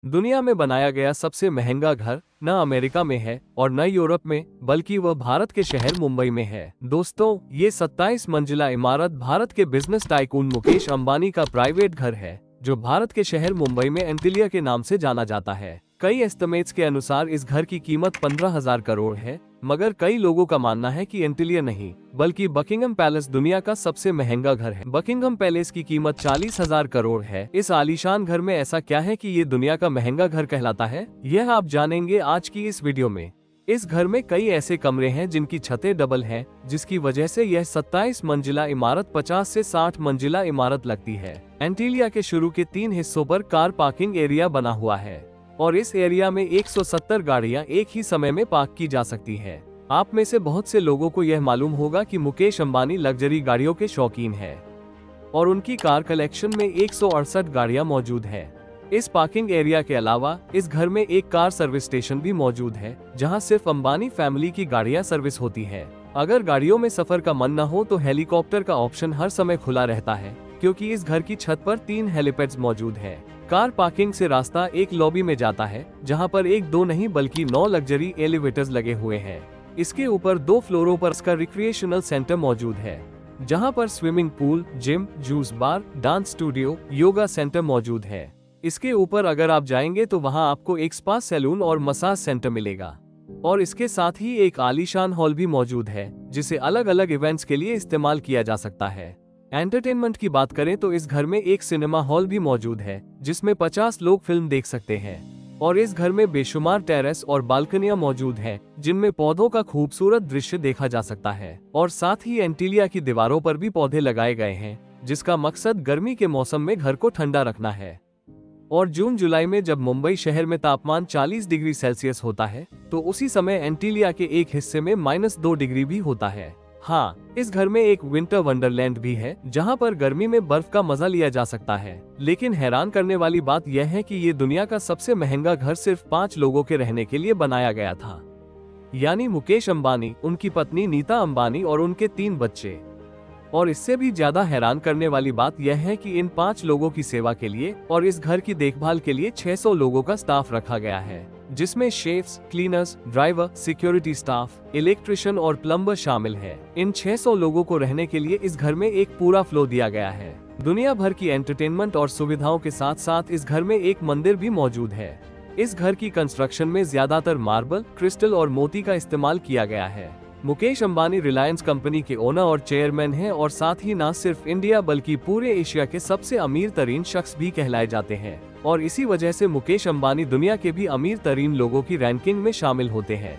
दुनिया में बनाया गया सबसे महंगा घर न अमेरिका में है और न यूरोप में, बल्कि वह भारत के शहर मुंबई में है। दोस्तों, ये 27 मंजिला इमारत भारत के बिजनेस टाइकून मुकेश अंबानी का प्राइवेट घर है, जो भारत के शहर मुंबई में एंटीलिया के नाम से जाना जाता है। कई एस्टिमेट्स के अनुसार इस घर की कीमत 15,000 करोड़ है, मगर कई लोगों का मानना है कि एंटीलिया नहीं, बल्कि बकिंघम पैलेस दुनिया का सबसे महंगा घर है। बकिंघम पैलेस की कीमत 40,000 करोड़ है। इस आलीशान घर में ऐसा क्या है कि ये दुनिया का महंगा घर कहलाता है, यह आप जानेंगे आज की इस वीडियो में। इस घर में कई ऐसे कमरे हैं जिनकी छतें डबल हैं, जिसकी वजह से यह 27 मंजिला इमारत 50 से 60 मंजिला इमारत लगती है। एंटीलिया के शुरू के 3 हिस्सों पर कार पार्किंग एरिया बना हुआ है और इस एरिया में 170 गाड़ियां एक ही समय में पार्क की जा सकती हैं। आप में से बहुत से लोगों को यह मालूम होगा कि मुकेश अंबानी लग्जरी गाड़ियों के शौकीन हैं और उनकी कार कलेक्शन में 168 गाड़ियां मौजूद हैं। इस पार्किंग एरिया के अलावा इस घर में एक कार सर्विस स्टेशन भी मौजूद है, जहां सिर्फ अंबानी फैमिली की गाड़ियां सर्विस होती हैं। अगर गाड़ियों में सफर का मन न हो तो हेलीकॉप्टर का ऑप्शन हर समय खुला रहता है, क्योंकि इस घर की छत पर 3 हेलीपैड्स मौजूद हैं। कार पार्किंग से रास्ता एक लॉबी में जाता है, जहां पर 1-2 नहीं बल्कि 9 लग्जरी एलिवेटर्स लगे हुए हैं। इसके ऊपर 2 फ्लोरों पर इसका रिक्रिएशनल सेंटर मौजूद है, जहां पर स्विमिंग पूल, जिम, जूस बार, डांस स्टूडियो, योगा सेंटर मौजूद है। इसके ऊपर अगर आप जाएंगे तो वहां आपको एक स्पा सैलून और मसाज सेंटर मिलेगा और इसके साथ ही एक आलीशान हॉल भी मौजूद है, जिसे अलग अलग इवेंट्स के लिए इस्तेमाल किया जा सकता है। एंटरटेनमेंट की बात करें तो इस घर में एक सिनेमा हॉल भी मौजूद है, जिसमें 50 लोग फिल्म देख सकते हैं और इस घर में बेशुमार टेरेस और बालकनियां मौजूद हैं, जिनमें पौधों का खूबसूरत दृश्य देखा जा सकता है और साथ ही एंटीलिया की दीवारों पर भी पौधे लगाए गए हैं, जिसका मकसद गर्मी के मौसम में घर को ठंडा रखना है। और जून जुलाई में जब मुंबई शहर में तापमान 40 डिग्री सेल्सियस होता है, तो उसी समय एंटीलिया के एक हिस्से में -2 डिग्री भी होता है। हाँ, इस घर में एक विंटर वंडरलैंड भी है, जहाँ पर गर्मी में बर्फ का मजा लिया जा सकता है। लेकिन हैरान करने वाली बात यह है कि ये दुनिया का सबसे महंगा घर सिर्फ 5 लोगों के रहने के लिए बनाया गया था, यानी मुकेश अंबानी, उनकी पत्नी नीता अंबानी और उनके 3 बच्चे। और इससे भी ज्यादा हैरान करने वाली बात यह है कि इन 5 लोगों की सेवा के लिए और इस घर की देखभाल के लिए 600 लोगों का स्टाफ रखा गया है, जिसमें chefs, cleaners, driver, security staff, electrician और प्लम्बर शामिल है। इन 600 लोगों को रहने के लिए इस घर में एक पूरा फ्लोर दिया गया है। दुनिया भर की एंटरटेनमेंट और सुविधाओं के साथ साथ इस घर में एक मंदिर भी मौजूद है। इस घर की कंस्ट्रक्शन में ज्यादातर मार्बल, क्रिस्टल और मोती का इस्तेमाल किया गया है। मुकेश अंबानी रिलायंस कंपनी के ओनर और चेयरमैन हैं और साथ ही न सिर्फ इंडिया बल्कि पूरे एशिया के सबसे अमीर तरीन शख्स भी कहलाए जाते हैं और इसी वजह से मुकेश अंबानी दुनिया के भी अमीर तरीन लोगों की रैंकिंग में शामिल होते हैं।